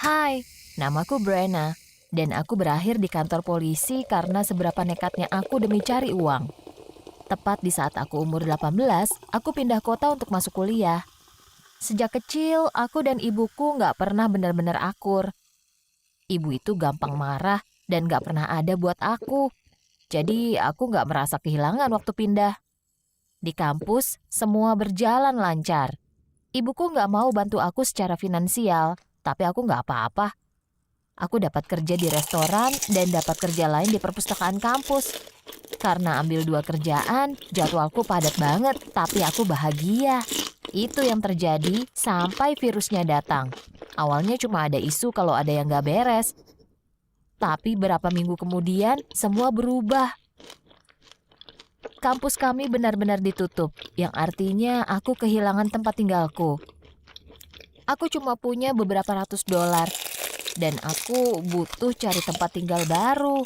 Hai, namaku Brenna, dan aku berakhir di kantor polisi karena seberapa nekatnya aku demi cari uang. Tepat di saat aku umur 18, aku pindah kota untuk masuk kuliah. Sejak kecil, aku dan ibuku nggak pernah benar-benar akur. Ibu itu gampang marah dan nggak pernah ada buat aku. Jadi aku nggak merasa kehilangan waktu pindah. Di kampus, semua berjalan lancar. Ibuku nggak mau bantu aku secara finansial, tapi aku nggak apa-apa. Aku dapat kerja di restoran dan dapat kerja lain di perpustakaan kampus. Karena ambil dua kerjaan, jadwalku padat banget, tapi aku bahagia. Itu yang terjadi sampai virusnya datang. Awalnya cuma ada isu kalau ada yang nggak beres. Tapi berapa minggu kemudian, semua berubah. Kampus kami benar-benar ditutup, yang artinya aku kehilangan tempat tinggalku. Aku cuma punya beberapa ratus dolar, dan aku butuh cari tempat tinggal baru.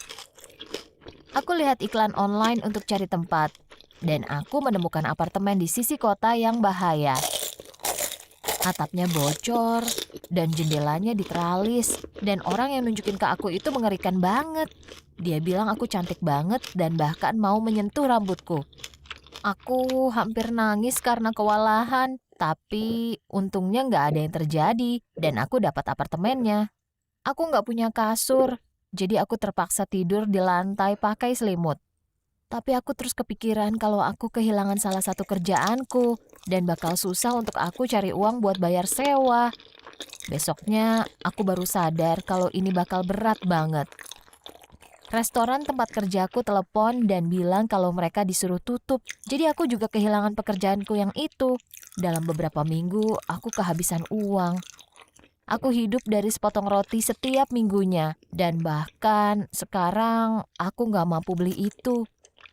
Aku lihat iklan online untuk cari tempat, dan aku menemukan apartemen di sisi kota yang bahaya. Atapnya bocor, dan jendelanya diteralis, dan orang yang nunjukin ke aku itu mengerikan banget. Dia bilang aku cantik banget dan bahkan mau menyentuh rambutku. Aku hampir nangis karena kewalahan, tapi untungnya nggak ada yang terjadi, dan aku dapat apartemennya. Aku nggak punya kasur, jadi aku terpaksa tidur di lantai pakai selimut. Tapi aku terus kepikiran kalau aku kehilangan salah satu kerjaanku dan bakal susah untuk aku cari uang buat bayar sewa. Besoknya, aku baru sadar kalau ini bakal berat banget. Restoran tempat kerjaku telepon dan bilang kalau mereka disuruh tutup. Jadi aku juga kehilangan pekerjaanku yang itu. Dalam beberapa minggu, aku kehabisan uang. Aku hidup dari sepotong roti setiap minggunya. Dan bahkan sekarang aku nggak mampu beli itu.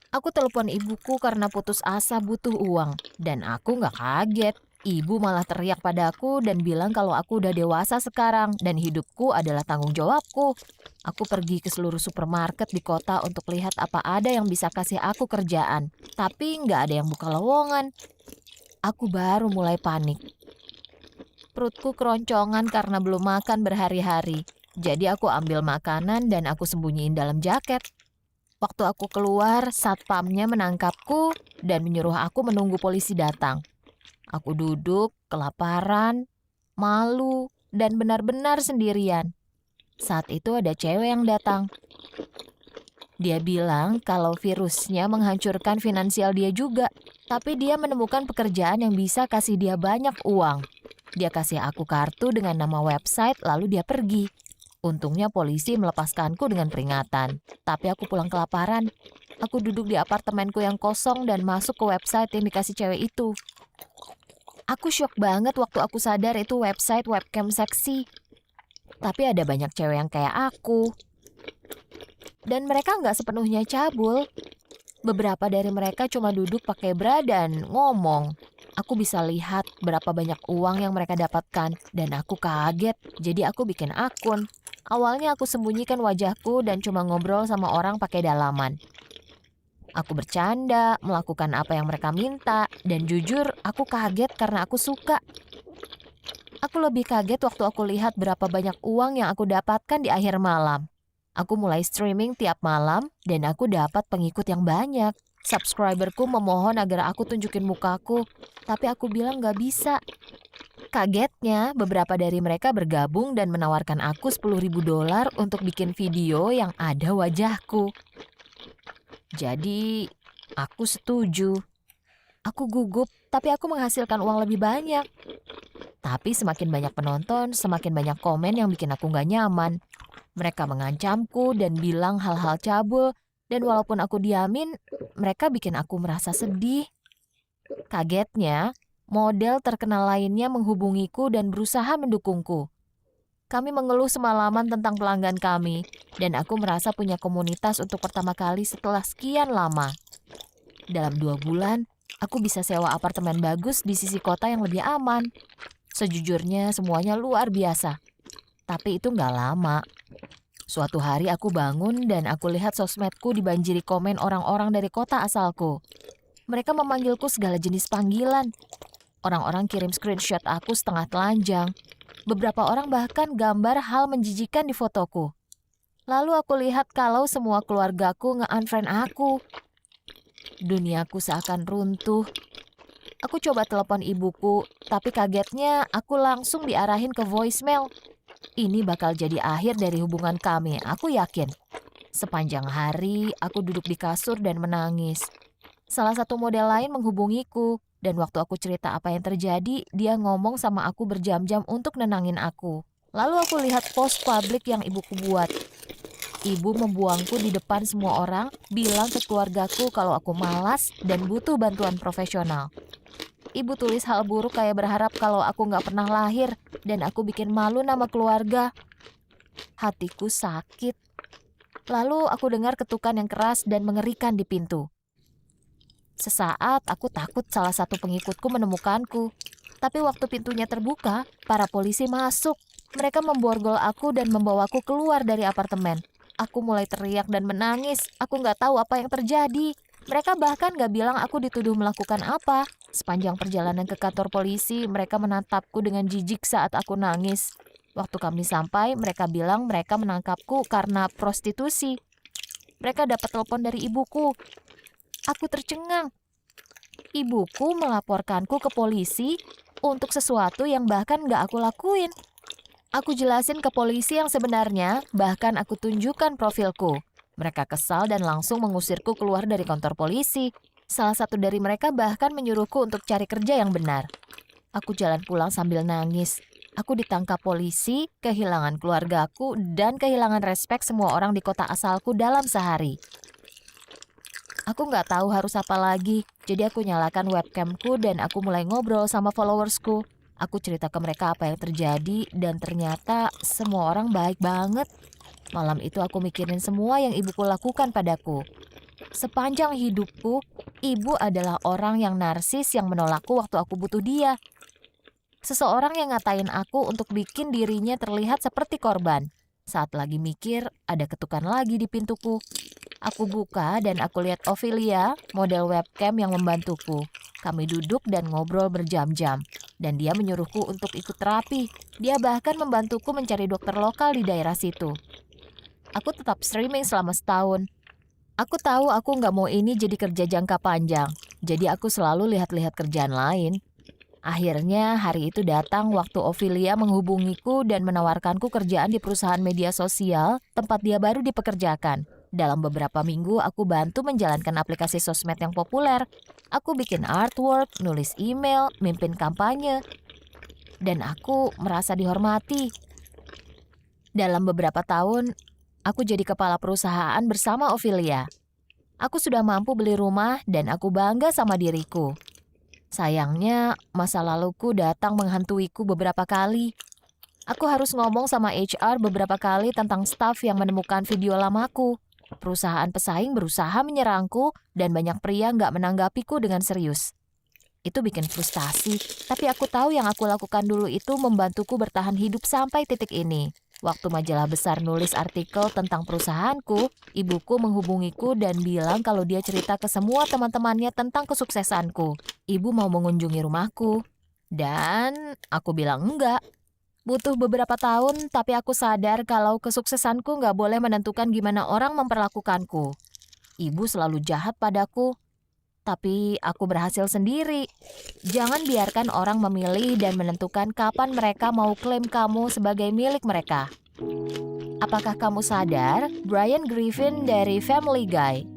Aku telepon ibuku karena putus asa butuh uang. Dan aku nggak kaget. Ibu malah teriak padaku dan bilang kalau aku udah dewasa sekarang dan hidupku adalah tanggung jawabku. Aku pergi ke seluruh supermarket di kota untuk lihat apa ada yang bisa kasih aku kerjaan. Tapi nggak ada yang buka lowongan. Aku baru mulai panik. Perutku keroncongan karena belum makan berhari-hari. Jadi aku ambil makanan dan aku sembunyiin dalam jaket. Waktu aku keluar, satpamnya menangkapku dan menyuruh aku menunggu polisi datang. Aku duduk, kelaparan, malu, dan benar-benar sendirian. Saat itu ada cewek yang datang. Dia bilang kalau virusnya menghancurkan finansial dia juga. Tapi dia menemukan pekerjaan yang bisa kasih dia banyak uang. Dia kasih aku kartu dengan nama website lalu dia pergi. Untungnya polisi melepaskanku dengan peringatan. Tapi aku pulang kelaparan. Aku duduk di apartemenku yang kosong dan masuk ke website yang dikasih cewek itu. Aku syok banget waktu aku sadar itu website webcam seksi. Tapi ada banyak cewek yang kayak aku. Dan mereka nggak sepenuhnya cabul. Beberapa dari mereka cuma duduk pakai bra dan ngomong. Aku bisa lihat berapa banyak uang yang mereka dapatkan. Dan aku kaget, jadi aku bikin akun. Awalnya aku sembunyikan wajahku dan cuma ngobrol sama orang pakai dalaman. Aku bercanda, melakukan apa yang mereka minta. Dan jujur, aku kaget karena aku suka. Aku lebih kaget waktu aku lihat berapa banyak uang yang aku dapatkan di akhir malam. Aku mulai streaming tiap malam dan aku dapat pengikut yang banyak. Subscriberku memohon agar aku tunjukin mukaku, tapi aku bilang gak bisa. Kagetnya, beberapa dari mereka bergabung dan menawarkan aku $10.000 untuk bikin video yang ada wajahku. Jadi, aku setuju. Aku gugup, tapi aku menghasilkan uang lebih banyak. Tapi semakin banyak penonton, semakin banyak komen yang bikin aku gak nyaman. Mereka mengancamku dan bilang hal-hal cabul, dan walaupun aku diamin, mereka bikin aku merasa sedih. Kagetnya, model terkenal lainnya menghubungiku dan berusaha mendukungku. Kami mengeluh semalaman tentang pelanggan kami, dan aku merasa punya komunitas untuk pertama kali setelah sekian lama. Dalam 2 bulan, aku bisa sewa apartemen bagus di sisi kota yang lebih aman. Sejujurnya semuanya luar biasa. Tapi itu nggak lama. Suatu hari aku bangun dan aku lihat sosmedku dibanjiri komen orang-orang dari kota asalku. Mereka memanggilku segala jenis panggilan. Orang-orang kirim screenshot aku setengah telanjang. Beberapa orang bahkan gambar hal menjijikan di fotoku. Lalu aku lihat kalau semua keluargaku nge-unfriend aku. Duniaku seakan runtuh. Aku coba telepon ibuku, tapi kagetnya aku langsung diarahin ke voicemail. Ini bakal jadi akhir dari hubungan kami, aku yakin. Sepanjang hari, aku duduk di kasur dan menangis. Salah satu model lain menghubungiku, dan waktu aku cerita apa yang terjadi, dia ngomong sama aku berjam-jam untuk nenangin aku. Lalu aku lihat post publik yang ibuku buat. Ibu membuangku di depan semua orang, bilang ke keluargaku kalau aku malas dan butuh bantuan profesional. Ibu tulis hal buruk kayak berharap kalau aku nggak pernah lahir, dan aku bikin malu nama keluarga. Hatiku sakit. Lalu aku dengar ketukan yang keras dan mengerikan di pintu. Sesaat aku takut salah satu pengikutku menemukanku. Tapi waktu pintunya terbuka, para polisi masuk. Mereka memborgol aku dan membawaku keluar dari apartemen. Aku mulai teriak dan menangis. Aku nggak tahu apa yang terjadi. Mereka bahkan nggak bilang aku dituduh melakukan apa. Sepanjang perjalanan ke kantor polisi, mereka menatapku dengan jijik saat aku nangis. Waktu kami sampai, mereka bilang mereka menangkapku karena prostitusi. Mereka dapat telepon dari ibuku. Aku tercengang. Ibuku melaporkanku ke polisi untuk sesuatu yang bahkan gak aku lakuin. Aku jelasin ke polisi yang sebenarnya, bahkan aku tunjukkan profilku. Mereka kesal dan langsung mengusirku keluar dari kantor polisi. Salah satu dari mereka bahkan menyuruhku untuk cari kerja yang benar. Aku jalan pulang sambil nangis. Aku ditangkap polisi, kehilangan keluargaku, dan kehilangan respek semua orang di kota asalku dalam sehari. Aku nggak tahu harus apa lagi, jadi aku nyalakan webcamku dan aku mulai ngobrol sama followersku. Aku cerita ke mereka apa yang terjadi dan ternyata semua orang baik banget. Malam itu aku mikirin semua yang ibuku lakukan padaku. Sepanjang hidupku, ibu adalah orang yang narsis yang menolakku waktu aku butuh dia. Seseorang yang ngatain aku untuk bikin dirinya terlihat seperti korban. Saat lagi mikir, ada ketukan lagi di pintuku. Aku buka dan aku lihat Ophelia, model webcam yang membantuku. Kami duduk dan ngobrol berjam-jam. Dan dia menyuruhku untuk ikut terapi. Dia bahkan membantuku mencari dokter lokal di daerah situ. Aku tetap streaming selama setahun. Aku tahu aku nggak mau ini jadi kerja jangka panjang. Jadi aku selalu lihat-lihat kerjaan lain. Akhirnya hari itu datang waktu Ophelia menghubungiku dan menawarkanku kerjaan di perusahaan media sosial tempat dia baru dipekerjakan. Dalam beberapa minggu aku bantu menjalankan aplikasi sosmed yang populer. Aku bikin artwork, nulis email, mimpin kampanye. Dan aku merasa dihormati. Dalam beberapa tahun, aku jadi kepala perusahaan bersama Ophelia. Aku sudah mampu beli rumah dan aku bangga sama diriku. Sayangnya, masa laluku datang menghantuiku beberapa kali. Aku harus ngomong sama HR beberapa kali tentang staf yang menemukan video lamaku. Perusahaan pesaing berusaha menyerangku dan banyak pria nggak menanggapiku dengan serius. Itu bikin frustasi, tapi aku tahu yang aku lakukan dulu itu membantuku bertahan hidup sampai titik ini. Waktu majalah besar nulis artikel tentang perusahaanku, ibuku menghubungiku dan bilang kalau dia cerita ke semua teman-temannya tentang kesuksesanku. Ibu mau mengunjungi rumahku. Dan aku bilang enggak. Butuh beberapa tahun, tapi aku sadar kalau kesuksesanku nggak boleh menentukan gimana orang memperlakukanku. Ibu selalu jahat padaku, tapi aku berhasil sendiri. Jangan biarkan orang memilih dan menentukan kapan mereka mau klaim kamu sebagai milik mereka. Apakah kamu sadar, Brian Griffin dari Family Guy